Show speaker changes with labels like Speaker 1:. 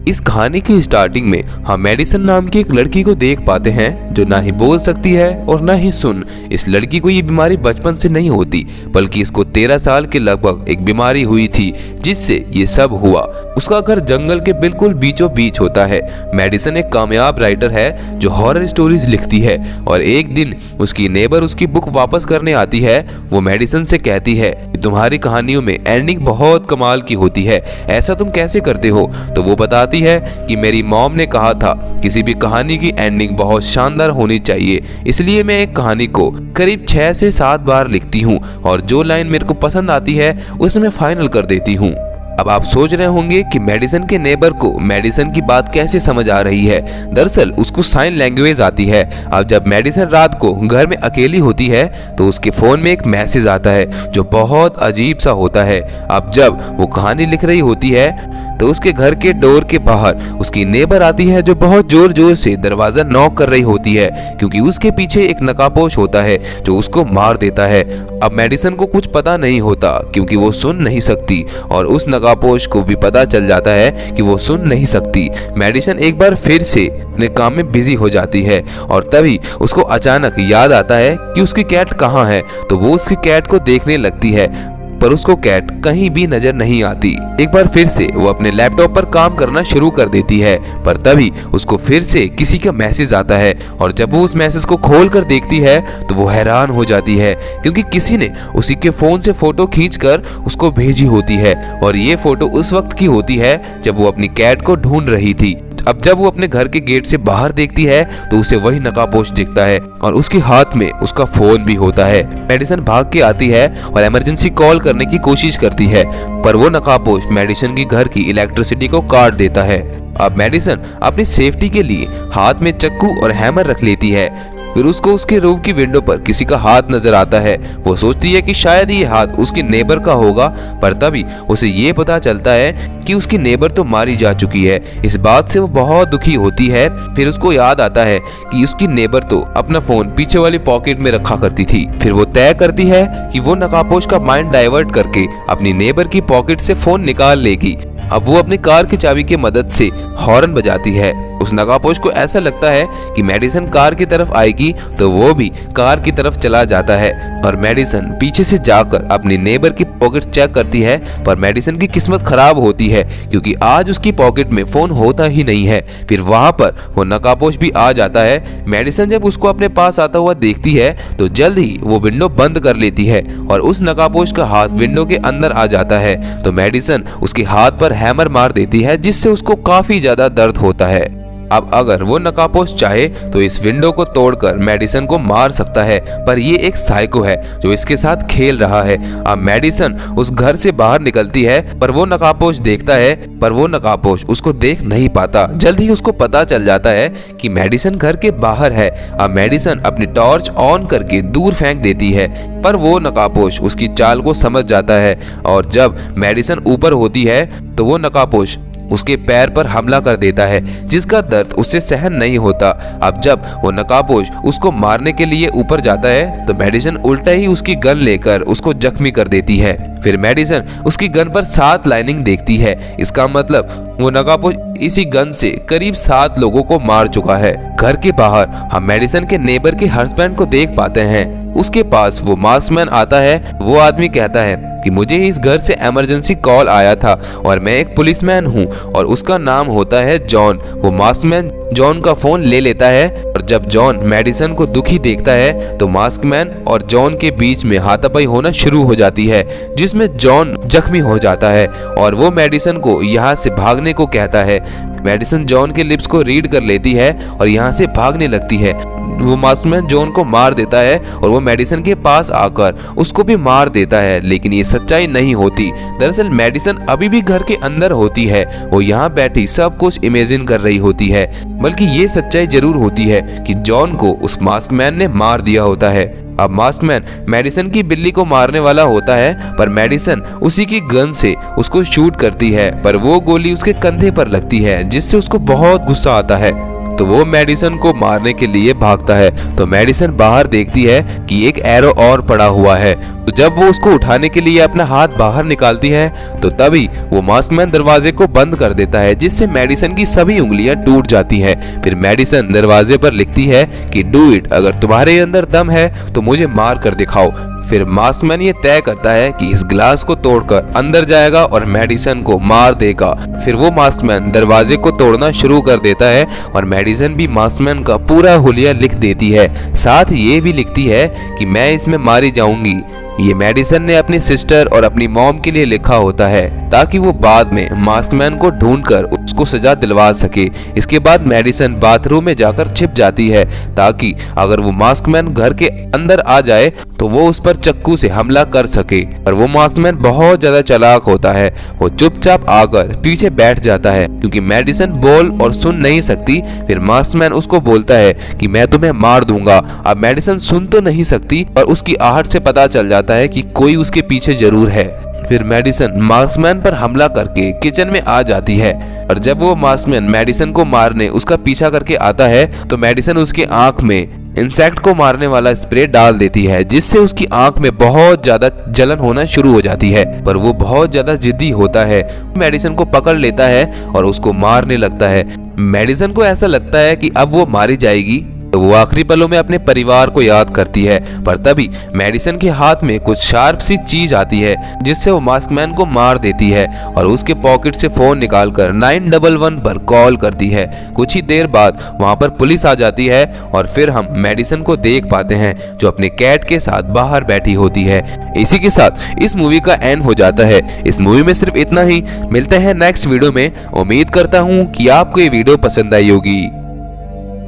Speaker 1: इस कहानी की स्टार्टिंग में हम मेडिसन नाम की एक लड़की को देख पाते हैं जो ना ही बोल सकती है और ना ही सुन। इस लड़की को ये बीमारी बचपन से नहीं होती, बल्कि इसको 13 साल के लगभग एक बीमारी हुई थी जिससे ये सब हुआ। उसका घर जंगल के बिल्कुल बीचों बीच होता है। मेडिसन एक कामयाब राइटर है जो हॉरर स्टोरीज लिखती है और एक दिन उसकी नेबर उसकी बुक वापस करने आती है। वो मेडिसन से कहती है कि तुम्हारी कहानियों में एंडिंग बहुत कमाल की होती है, ऐसा तुम कैसे करते हो? तो वो बताती है कि मेरी मॉम ने कहा था किसी भी कहानी की एंडिंग बहुत शानदार होनी चाहिए, इसलिए मैं एक कहानी को करीब 6 से 7 बार लिखती हूँ और जो लाइन मेरे को पसंद आती है उसे मैं फाइनल कर देती हूँ। अब आप सोच रहे होंगे कि मेडिसन के नेबर को मेडिसन की बात कैसे समझ आ रही है। दरअसल उसको साइन लैंग्वेज आती है। अब जब मेडिसन रात को घर में अकेली होती है तो उसके फोन में एक मैसेज आता है जो बहुत अजीब सा होता है। अब जब वो कहानी लिख रही होती है तो उसके घर के डोर के बाहर उसकी नेबर आती है जो बहुत जोर जोर से दरवाजा नॉक कर रही होती है, क्योंकि उसके पीछे एक नकाबपोश होता है जो उसको मार देता है। अब मेडिसन को कुछ पता नहीं होता क्योंकि वो सुन नहीं सकती और उस नकाबपोश को भी पता चल जाता है कि वो सुन नहीं सकती। मेडिसन एक बार फिर से अपने काम में बिजी हो जाती है और तभी उसको अचानक याद आता है कि उसकी कैट कहाँ है। तो वो उसकी कैट को देखने लगती है पर उसको कैट कहीं भी नजर नहीं आती। एक बार फिर से वो अपने लैपटॉप पर काम करना शुरू कर देती है, पर तभी उसको फिर से किसी का मैसेज आता है और जब वो उस मैसेज को खोल कर देखती है तो वो हैरान हो जाती है क्योंकि किसी ने उसी के फोन से फोटो खींचकर उसको भेजी होती है और ये फोटो उस वक्त की होती है जब वो अपनी कैट को ढूंढ रही थी। अब जब वो अपने घर के गेट से बाहर देखती है तो उसे वही नकाबपोश दिखता है और उसके हाथ में उसका फोन भी होता है। मेडिसन भाग के आती है और इमरजेंसी कॉल करने की कोशिश करती है, पर वो नकाबपोश मेडिसन की घर की इलेक्ट्रिसिटी को काट देता है। अब मेडिसन अपनी सेफ्टी के लिए हाथ में चक्कू और हैमर रख लेती है। फिर उसको उसके रूम की विंडो पर किसी का हाथ नजर आता है। वो सोचती है कि शायद ये हाथ उसके नेबर का होगा, पर तभी उसे ये पता चलता है कि उसकी नेबर तो मारी जा चुकी है। इस बात से वो बहुत दुखी होती है। फिर उसको याद आता है कि उसकी नेबर तो अपना फोन पीछे वाली पॉकेट में रखा करती थी। फिर वो तय करती है कि वो नकाबपोश का माइंड डाइवर्ट करके अपनी नेबर की पॉकेट से फोन निकाल लेगी। अब वो अपनी कार की चाबी की मदद से हॉर्न बजाती है। उस नकाबपोश को ऐसा लगता है कि मेडिसन कार की तरफ आएगी तो वो भी कार की तरफ चला जाता है और मेडिसन पीछे से जाकर अपनी नेबर की पॉकेट चेक करती है, पर मेडिसन की किस्मत खराब होती है क्योंकि आज उसकी पॉकेट में फोन होता ही नहीं है। फिर वहां पर वो नकाबपोश भी आ जाता है। मेडिसन जब उसको अपने पास आता हुआ देखती है तो जल्द ही वो विंडो बंद कर लेती है और उस नकाबपोश का हाथ विंडो के अंदर आ जाता है। तो मेडिसन उसके हाथ पर हैमर मार देती है जिससे उसको काफी ज्यादा दर्द होता है। अब अगर वो नकाबपोश चाहे तो इस विंडो को तोड़कर मेडिसन को मार सकता है, पर ये एक साइको है जो इसके साथ खेल रहा है। अब मेडिसन उस घर से बाहर निकलती है पर वो नकाबपोश देखता है, पर वो नकाबपोश उसको देख नहीं पाता। जल्द ही उसको पता चल जाता है कि मेडिसन घर के बाहर है। अब मेडिसन अपनी टॉर्च ऑन करके दूर फेंक देती है, पर वो नकाबपोश उसकी चाल को समझ जाता है और जब मेडिसन ऊपर होती है तो वो नकाबपोश उसके पैर पर हमला कर देता है जिसका दर्द उससे सहन नहीं होता। अब जब वो नकाबपोश उसको मारने के लिए ऊपर जाता है तो मेडिसन उल्टा ही उसकी गन लेकर उसको जख्मी कर देती है। फिर मेडिसन उसकी गन पर 7 लाइनिंग देखती है। इसका मतलब वो नकाबपोश इसी गन से करीब 7 लोगों को मार चुका है। घर के बाहर हम मेडिसन के नेबर के हस्बैंड को देख पाते हैं। उसके पास वो मास्कमैन आता है। वो आदमी कहता है कि मुझे इस घर से इमरजेंसी कॉल आया था और मैं एक पुलिसमैन हूँ और उसका नाम होता है जॉन। वो मास्कमैन जॉन का फोन ले लेता है और जब जॉन मेडिसन को दुखी देखता है तो मास्कमैन और जॉन के बीच में हाथापाई होना शुरू हो जाती है जिसमें जॉन जख्मी हो जाता है और वो मेडिसन को यहाँ से भागने को कहता है। मेडिसन जॉन के लिप्स को रीड कर लेती है और यहाँ से भागने लगती है। वो मास्कमैन जॉन को मार देता है और वो मेडिसन के पास आकर उसको भी मार देता है, लेकिन ये सच्चाई नहीं होती। दरअसल मेडिसन अभी भी घर के अंदर होती है। वो यहाँ बैठी सब कुछ इमेजिन कर रही होती है, बल्कि ये सच्चाई जरूर होती है कि जॉन को उस मास्कमैन ने मार दिया होता है। अब मास्कमैन मेडिसन की बिल्ली को मारने वाला होता है, पर मेडिसन उसी की गन से उसको शूट करती है, पर वो गोली उसके कंधे पर लगती है जिससे उसको बहुत गुस्सा आता है। तो वो मेडिसन को मारने के लिए भागता है। तो मेडिसन बाहर देखती है कि एक एरो और पड़ा हुआ है। तो जब वो उसको उठाने के लिए अपना हाथ बाहर निकालती है तो तभी वो मास्कमैन दरवाजे को बंद कर देता है, जिससे मेडिसन की सभी उंगलियां टूट जाती हैं। फिर मेडिसन दरवाजे पर लिखती है कि डू इट, अगर तुम्हारे अंदर दम है तो मुझे मार कर दिखाओ। फिर मास्कमैन ये तय करता है कि इस ग्लास को तोड़कर अंदर जाएगा और मेडिसन को मार देगा। फिर वो मास्कमैन दरवाजे को तोड़ना शुरू कर देता है और मेडिसन भी मास्कमैन का पूरा हुलिया लिख देती है। साथ ये भी लिखती है कि मैं इसमें मारी जाऊंगी। ये मेडिसन ने अपनी सिस्टर और अपनी मॉम के लिए लिखा होता है ताकि वो बाद में मास्कमैन को ढूंढकर उसको सजा दिलवा सके। इसके बाद मेडिसन बाथरूम में जाकर छिप जाती है ताकि अगर वो मास्कमैन घर के अंदर आ जाए तो वो उस पर चक्कू से हमला कर सके। पर वो मास्कमैन बहुत ज्यादा चालाक होता है, वो चुपचाप आकर पीछे बैठ जाता है क्योंकि मेडिसन बोल और सुन नहीं सकती। फिर मास्कमैन उसको बोलता है कि मैं तुम्हें मार दूंगा। अब मेडिसन सुन तो नहीं सकती पर उसकी आहट से पता चल जाता है कि कोई उसके पीछे जरूर है। फिर मेडिसन मास्कमैन पर हमला करके किचन में आ जाती है और जब वो मास्कमैन मेडिसन को मारने उसका पीछा करके आता है तो मेडिसन उसके आंख में इंसेक्ट को मारने वाला स्प्रे डाल देती है, जिससे उसकी आंख में बहुत ज्यादा जलन होना शुरू हो जाती है। पर वो बहुत ज्यादा जिद्दी होता है, मेडिसन को पकड़ लेता है और उसको मारने लगता है। मेडिसन को ऐसा लगता है कि अब वो मारी जाएगी तो वो आखिरी पलों में अपने परिवार को याद करती है। पर तभी मेडिसन के हाथ में कुछ शार्प सी चीज आती है जिससे वो मास्कमैन को मार देती है और उसके पॉकेट से फोन निकालकर 911 पर कॉल करती है। कुछ ही देर बाद वहां पर पुलिस आ जाती है और फिर हम मेडिसन को देख पाते हैं जो अपने कैट के साथ बाहर बैठी होती है। इसी के साथ इस मूवी का एंड हो जाता है। इस मूवी में सिर्फ इतना ही। मिलते हैं नेक्स्ट वीडियो में। उम्मीद करता हूँ कि आपको ये वीडियो पसंद आई होगी।